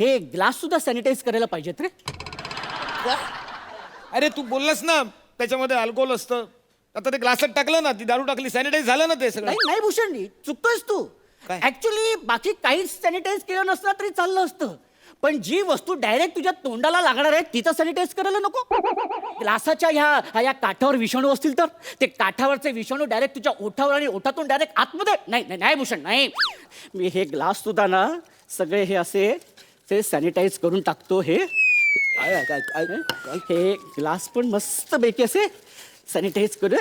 हे ग्लास सुद्धा सॅनिटाईज करायला पाहिजेत रे. अरे तू बोललास ना त्याच्यामध्ये अल्कोहोल असतं, आता ते ग्लासात टाकलं ना, ती दारू टाकली, सॅनिटाईज झालं ना ते सगळं. नाही भूषण, चुकतोयस तू. ऍक्च्युली बाकी काहीच सॅनिटाईज केलं नसलं तरी चाललं असतं, पण जी वस्तू डायरेक्ट तुझ्या तोंडाला लागणार आहे ती तर सॅनिटाईज करायला नको. ग्लासाच्या ह्या काठावर विषाणू असतील तर ते काठावरचे विषाणू डायरेक्ट तुझ्या ओठावर आणि ओठातून डायरेक्ट आतमध्ये. नाही भूषण, नाही. मी हे ग्लास सुद्धा ना सगळे हे असे ते सॅनिटाईज करून टाकतो. हे ग्लास पण मस्त पैकी असे सॅनिटाईज करू.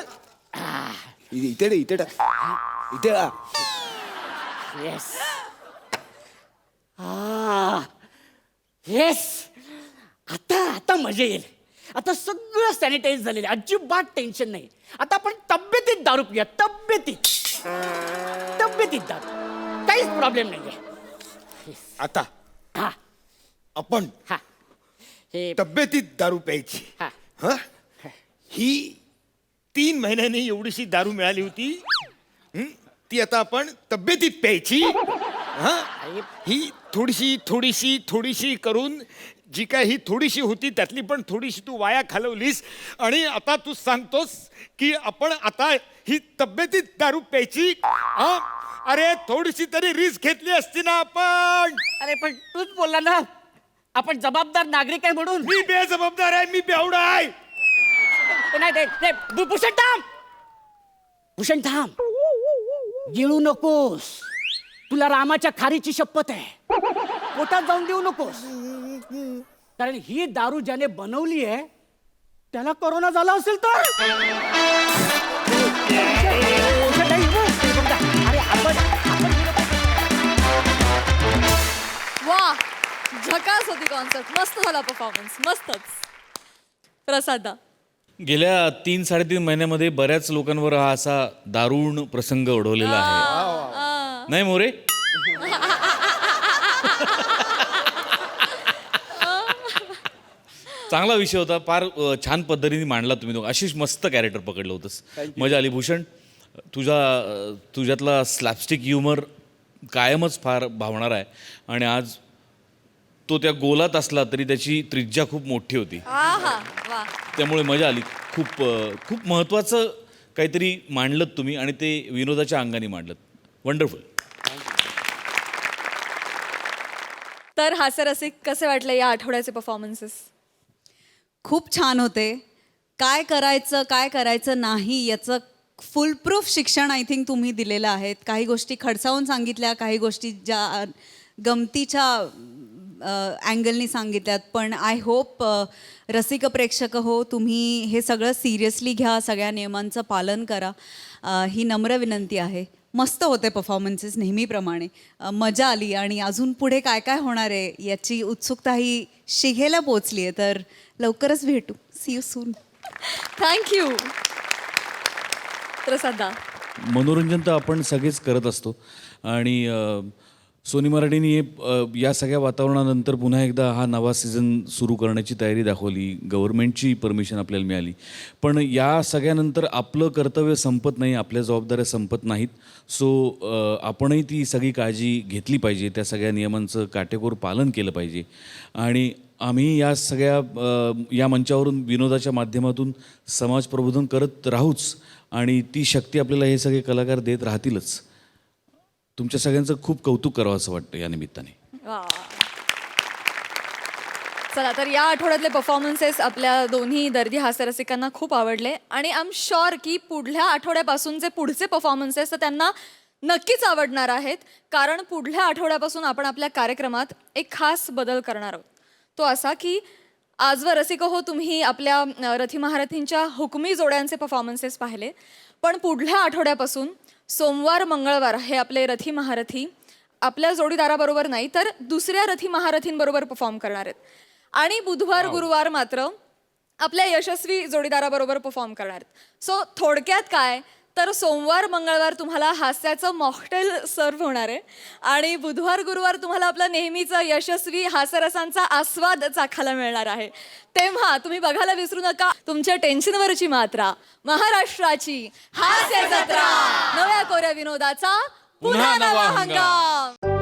इथे येस येस, आता मजा येईल. आता सगळं सॅनिटाईज झालेलं, अजिबात टेन्शन नाही. आता आपण तब्येतीत दारू पिऊया, तब्येतीत दारू, काहीच प्रॉब्लेम नाहीये. आता हा आपण हा हे तब्येतीत दारू प्यायची. हा ही 3 महिन्यांनी एवढीशी दारू मिळाली होती, ती आता आपण तब्येतीत प्यायची. ही थोडीशी करून जी काय ही थोडीशी होती त्यातली पण थोडीशी तू वाया घालवलीस, आणि आता तू सांगतोस की आपण आता ही तब्येतीत दारू प्यायची. अरे थोडीशी तरी रिस्क घेतली असती ना आपण. अरे पण तूच बोलला ना आपण जबाबदार नागरिक आहे म्हणून. मी बेजबाबदार आहे, मी बेवडा आहे. नाही भूषण थांब, गिळू नकोस. तुला रामाच्या खारीची शपथ आहे, पोटात जाऊन देऊ नकोस. कारण ही दारू ज्याने बनवली आहे त्याला कोरोना झाला असेल तर. अरे वा, झकास होती कॉन्सर्ट, मस्त झाला परफॉर्मन्स, मस्तच. प्रसादा, गेल्या 3-3.5 महिन्यामध्ये बऱ्याच लोकांवर हा असा दारुण प्रसंग ओढवलेला आहे, नाही मोरे? चांगला विषय होता. फार छान पद्धतीने मांडला तुम्ही दोघं. आशिष मस्त कॅरेक्टर पकडलं होतंस. मजा आली. भूषण तुझ्यातला स्लॅपस्टिक ह्युमर कायमच फार भावणार आहे आणि आज तो त्या गोलात असला तरी त्याची त्रिज्या खूप मोठी होती. आहा वा. त्यामुळे मजा आली. खूप खूप महत्त्वाचं काहीतरी मांडलं तुम्ही आणि ते विनोदाच्या अंगाने मांडलं. वंडरफुल. तर हास्यरसिक कसे वाटले या आठवड्याचे परफॉर्मन्सेस? खूप छान होते. काय करायचं नाही याचं फुल प्रूफ शिक्षण आय थिंक तुम्ही दिलेलं आहे. काही गोष्टी खडसावून सांगितल्या, काही गोष्टी ज्या गमतीच्या अँगलनी सांगितल्यात. पण आय होप रसिक प्रेक्षक हो, तुम्ही हे सगळं सिरियसली घ्या, सगळ्या नियमांचं पालन करा, ही नम्र विनंती आहे. मस्त होते परफॉर्मन्सेस नेहमीप्रमाणे. मजा आली आणि अजून पुढे काय काय होणार आहे याची उत्सुकताही शिगेला पोचली आहे. तर लवकरच भेटू. See you soon. थँक्यू. प्रसादा. मनोरंजन तर आपण सगळेच करत असतो आणि सोनी मराठीने या सगळ्या वातावरणानंतर पुन्हा एकदा हा नवा सीझन सुरू करण्याची तयारी दाखवली. गव्हर्नमेंटची परमिशन आपल्याला मिळाली. पण या सगळ्यानंतर आपलं कर्तव्य संपत नाही, आपल्या जबाबदाऱ्या संपत नाहीत. सो आपणही ती सगळी काळजी घेतली पाहिजे, त्या सगळ्या नियमांचं काटेकोर पालन केलं पाहिजे. आणि आम्ही या सगळ्या या मंचावरून विनोदाच्या माध्यमातून समाज प्रबोधन करत राहूच आणि ती शक्ती आपल्याला हे सगळे कलाकार देत राहतीलच. तुमच्या सगळ्यांचं खूप कौतुक करावं असं वाटतं या निमित्ताने. वा. चला तर या आठवड्यातले परफॉर्मन्सेस आपल्या दोन्ही दर्दी हास्यरसिकांना खूप आवडले आणि आय एम शुअर की पुढल्या आठवड्यापासूनचे पुढचे परफॉर्मन्सेस तर त्यांना नक्कीच आवडणार आहेत. कारण पुढल्या आठवड्यापासून आपण आपल्या कार्यक्रमात एक खास बदल करणार आहोत. तो असा की आजवर रसिक हो, तुम्ही आपल्या रथी महारथींच्या हुकमी जोड्यांचे परफॉर्मन्सेस पाहिले. पण पुढल्या आठवड्यापासून सोमवार मंगळवार हे आपले रथी महारथी आपल्या जोडीदाराबरोबर नाही तर दुसऱ्या रथी महारथींबरोबर परफॉर्म करणार आहेत. आणि बुधवार गुरुवार मात्र आपल्या यशस्वी जोडीदाराबरोबर परफॉर्म करणार आहेत. सो थोडक्यात काय तर सोमवार मंगळवार तुम्हाला हास्याचं मॉकटेल सर्व होणार आहे आणि बुधवार गुरुवार तुम्हाला आपलं नेहमीचं यशस्वी हास्यरसांचा आस्वाद चाखायला मिळणार आहे. तेव्हा तुम्ही बघायला विसरू नका तुमच्या टेन्शनवरची मात्रा, महाराष्ट्राची हास्य जत्रा, नव्या कोऱ्या विनोदाचा पुन्हा नवा हंगाम.